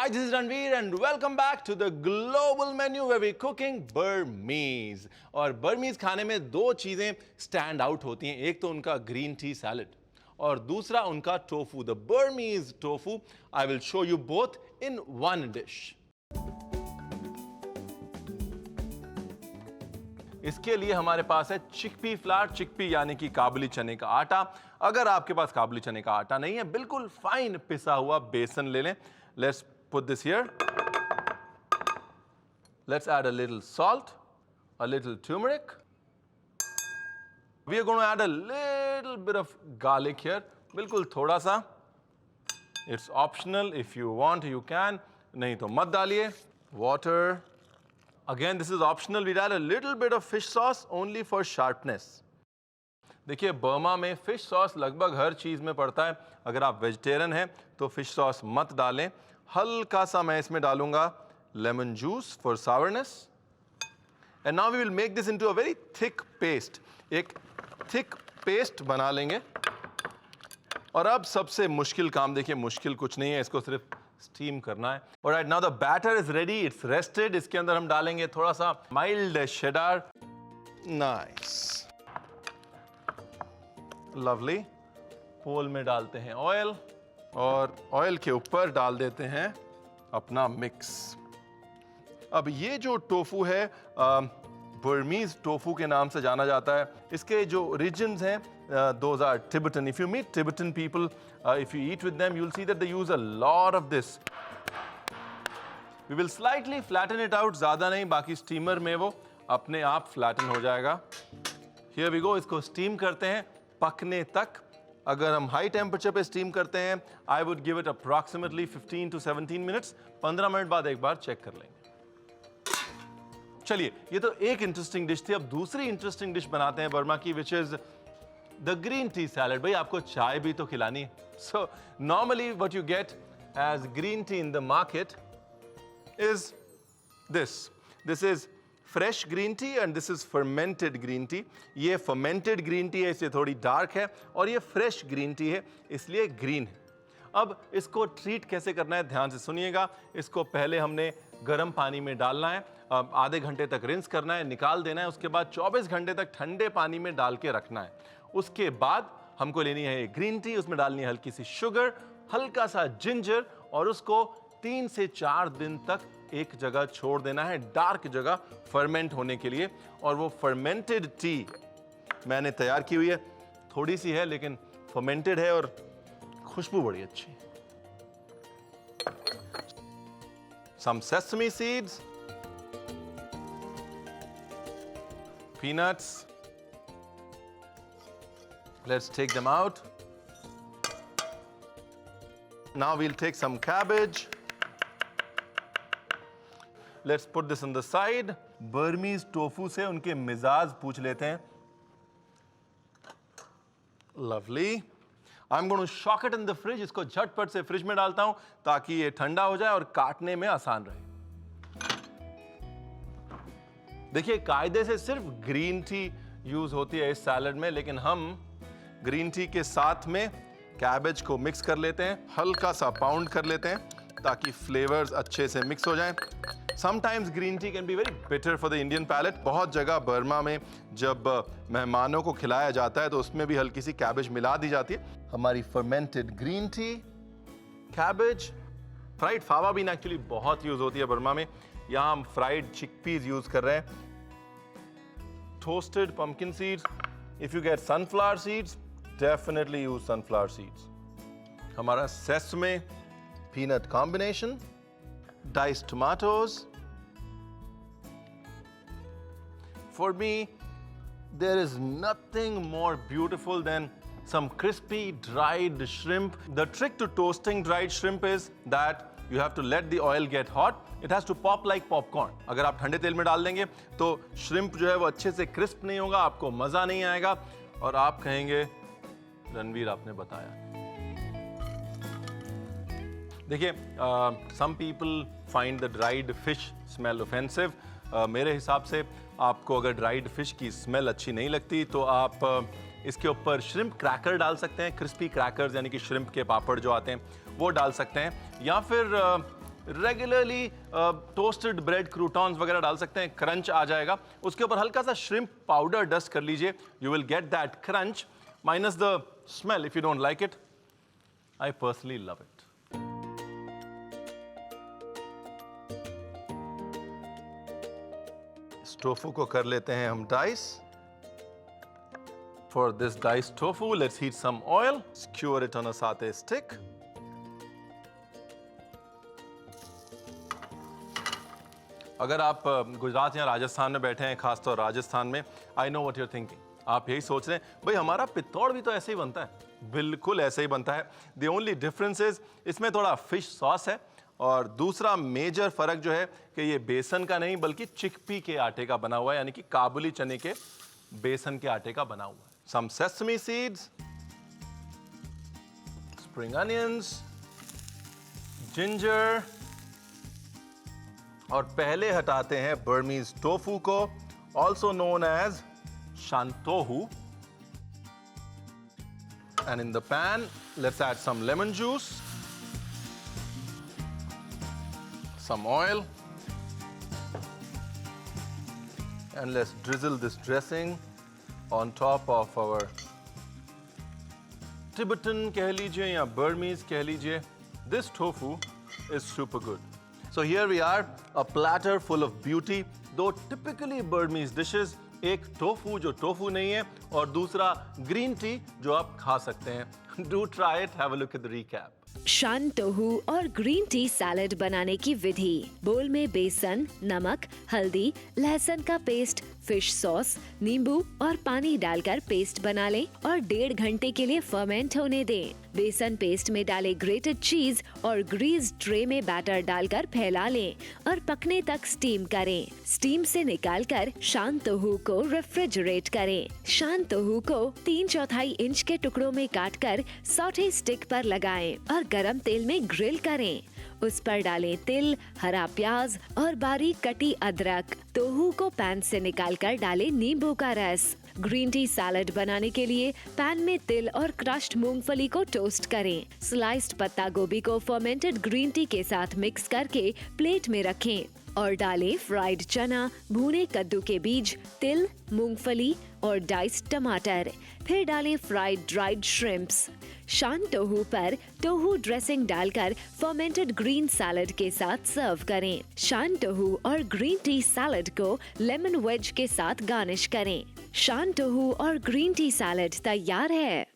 Hi, this is Ranveer and welcome back to the global menu where we're cooking Burmese. और Burmese खाने में दो चीजें stand out होती हैं, एक तो उनका ग्रीन टी सैलड और दूसरा उनका tofu, the Burmese tofu. I will show you both in one dish. इसके लिए हमारे पास है चिकपी फ्लावर, चिकपी यानी कि काबुली चने का आटा. अगर आपके पास काबुली चने का आटा नहीं है, बिल्कुल फाइन पिसा हुआ बेसन ले लें. Let's put this here. Let's add a little salt, a little turmeric. We are going to add a little bit of garlic here. बिल्कुल थोड़ा सा. It's optional. If you want, you can. नहीं तो मत डालिए. Water. Again, this is optional. We add a little bit of fish sauce only for sharpness. देखिए Burma में fish sauce लगभग हर चीज़ में पड़ता है. अगर आप वेजिटेरियन हैं तो फिश सॉस मत डालें. हल्का सा मैं इसमें डालूंगा lemon juice for sourness. And now we will make this into a very thick paste. एक थिक पेस्ट बना लेंगे. और अब सबसे मुश्किल काम देखिए, मुश्किल कुछ नहीं है, इसको सिर्फ स्टीम करना है. Alright, now the batter is ready, it's rested. इसके अंदर हम डालेंगे थोड़ा सा माइल्ड शेडार. Nice, lovely. पोल में डालते हैं ऑयल और ऑयल के ऊपर डाल देते हैं अपना मिक्स. अब ये जो टोफू है बर्मीज टोफू के नाम से जाना जाता है. इसके जो रीजन्स हैं those are Tibetan. If you meet Tibetan people, if you eat with them, you'll see that they use a lot of this. We will slightly flatten it out, ज़्यादा नहीं, बाकी स्टीमर में वो अपने आप फ्लैटन हो जाएगा. Here we go. इसको स्टीम करते हैं पकने तक. अगर हम हाई टेम्परेचर पे स्टीम करते हैं, I would give it approximately 15 to 17 minutes. 15 minute बाद एक बार चेक कर लेंगे. चलिए, ये तो एक इंटरेस्टिंग डिश थी. अब दूसरी इंटरेस्टिंग डिश बनाते हैं बर्मा की, which is the green tea salad. भाई आपको चाय भी तो खिलानी है. So normally what you get as green tea in the market is this. This is fresh green tea and this is fermented green tea. ये fermented green tea है, इसलिए थोड़ी डार्क है, और ये फ्रेश ग्रीन टी है, इसलिए green है. अब इसको ट्रीट कैसे करना है, ध्यान से सुनिएगा. इसको पहले हमने गर्म पानी में डालना है, आधे घंटे तक रिंस करना है, निकाल देना है. उसके बाद 24 घंटे तक ठंडे पानी में डाल के रखना है. उसके बाद हमको लेनी है ग्रीन टी, उसमें डालनी है हल्की सी शुगर, हल्का सा जिंजर, और उसको 3 से 4 दिन तक एक जगह छोड़ देना है, डार्क जगह, फर्मेंट होने के लिए. और वो फर्मेंटेड टी मैंने तैयार की हुई है. थोड़ी सी है लेकिन फर्मेंटेड है और खुशबू बड़ी अच्छी. Some sesame seeds, peanuts. Let's take them out. Now we'll take some cabbage. Let's put this on the side. Burmese tofu से उनके मिजाज पूछ लेते हैं. Lovely. I'm going to shock it in the fridge. इसको झटपट से फ्रिज में डालता हूं ताकि ये ठंडा हो जाए और काटने में आसान रहे. देखिए कायदे से सिर्फ ग्रीन टी यूज होती है इस सैलड में, लेकिन हम ग्रीन टी के साथ में कैबेज को मिक्स कर लेते हैं, हल्का सा पाउंड कर लेते हैं ताकि फ्लेवर्स अच्छे से मिक्स हो जाएं. Sometimes green tea can be very bitter for the Indian palate. बहुत जगह बर्मा में जब मेहमानों को खिलाया जाता है तो उसमें भी हल्की सी कैबेज मिला दी जाती है. हमारी fermented green tea, cabbage, fried fava bean actually बहुत यूज होती है बर्मा में. यहाँ हम फ्राइड चिकपीज यूज कर रहे हैं. Toasted pumpkin seeds. If you get sunflower seeds, definitely use sunflower seeds. हमारा sesame peanut combination, diced tomatoes. For me, there is nothing more beautiful than some crispy dried shrimp. The trick to toasting dried shrimp is that you have to let the oil get hot. It has to pop like popcorn. अगर आप ठंडे तेल में डाल देंगे तो shrimp जो है वो अच्छे से क्रिस्प नहीं होगा, आपको मज़ा नहीं आएगा और आप कहेंगे रणवीर आपने बताया. देखिए, some people find the dried fish smell offensive. मेरे हिसाब से आपको अगर ड्राइड फिश की स्मेल अच्छी नहीं लगती तो आप इसके ऊपर श्रिम्प क्रैकर डाल सकते हैं. क्रिस्पी क्रैकर्स यानी कि श्रिम्प के पापड़ जो आते हैं वो डाल सकते हैं. या फिर रेगुलरली टोस्टेड ब्रेड क्रूटॉन्स वगैरह डाल सकते हैं, क्रंच आ जाएगा। उसके ऊपर हल्का सा श्रिम्प पाउडर डस्ट कर लीजिए, you will get that crunch minus the smell if you don't like it. I personally love it. इस टोफू को कर लेते हैं हम dice. For this diced tofu, let's heat some oil, skewer it on a satay stick. अगर आप गुजरात या राजस्थान में बैठे हैं, खासतौर राजस्थान में, I know what you're thinking. आप यही सोच रहे हैं, भाई हमारा पित्तौड़ भी तो ऐसे ही बनता है। बिल्कुल ऐसे ही बनता है। The only difference is इसमें थोड़ा फिश सॉस है, और दूसरा मेजर फर्क जो है कि ये बेसन का नहीं बल्कि चिकपी के आटे का बना हुआ है, यानी कि काबुली चने के बेसन के आटे का बना हुआ है। Some sesame seeds, spring onions, ginger, और पहले हटाते हैं बर्मीज टोफू को, also known as shantohu. And in the pan, let's add some lemon juice, some oil, and let's drizzle this dressing on top of our Tibetan कह लीजिए या Burmese कह लीजिए. This tofu is super good. So here we are, a platter full of beauty. दो typically Burmese dishes, एक tofu जो tofu नहीं है, और दूसरा ग्रीन टी जो आप खा सकते हैं. Do try it. Have a look at the recap. शान टोहू और ग्रीन टी सैलेड बनाने की विधि। बोल में बेसन, नमक, हल्दी, लहसुन का पेस्ट, फिश सॉस, नींबू और पानी डालकर पेस्ट बना लें और 1.5 घंटे के लिए फर्मेंट होने दें। बेसन पेस्ट में डालें ग्रेटेड चीज और ग्रीस ट्रे में बैटर डालकर फैला लें और पकने तक स्टीम करें। स्टीम से निकालकर शान टोहू को रेफ्रिजरेट करें। शान टोहू को 3/4 इंच के टुकड़ों में काटकर सॉटे स्टिक पर लगाएं और गरम तेल में ग्रिल करें। उस पर डालें तिल, हरा प्याज और बारीक कटी अदरक। टोहू को पैन से निकालकर डालें नींबू का रस। ग्रीन टी सैलेड बनाने के लिए पैन में तिल और क्रश्ड मूंगफली को टोस्ट करें। स्लाइस्ड पत्ता गोभी को फर्मेंटेड ग्रीन टी के साथ मिक्स करके प्लेट में रखें और डालें फ्राइड चना, भुने कद्दू के बीज, तिल, मूंगफली और डाइस्ड टमाटर। फिर डालें फ्राइड ड्राइड श्रिम्प्स। शान टोहू पर टोहू ड्रेसिंग डालकर फर्मेंटेड ग्रीन सैलेड के साथ सर्व करें। शान टोहू और ग्रीन टी सैलेड को लेमन वेज के साथ गार्निश करें। शान टोहू और ग्रीन टी सैलेड तैयार है।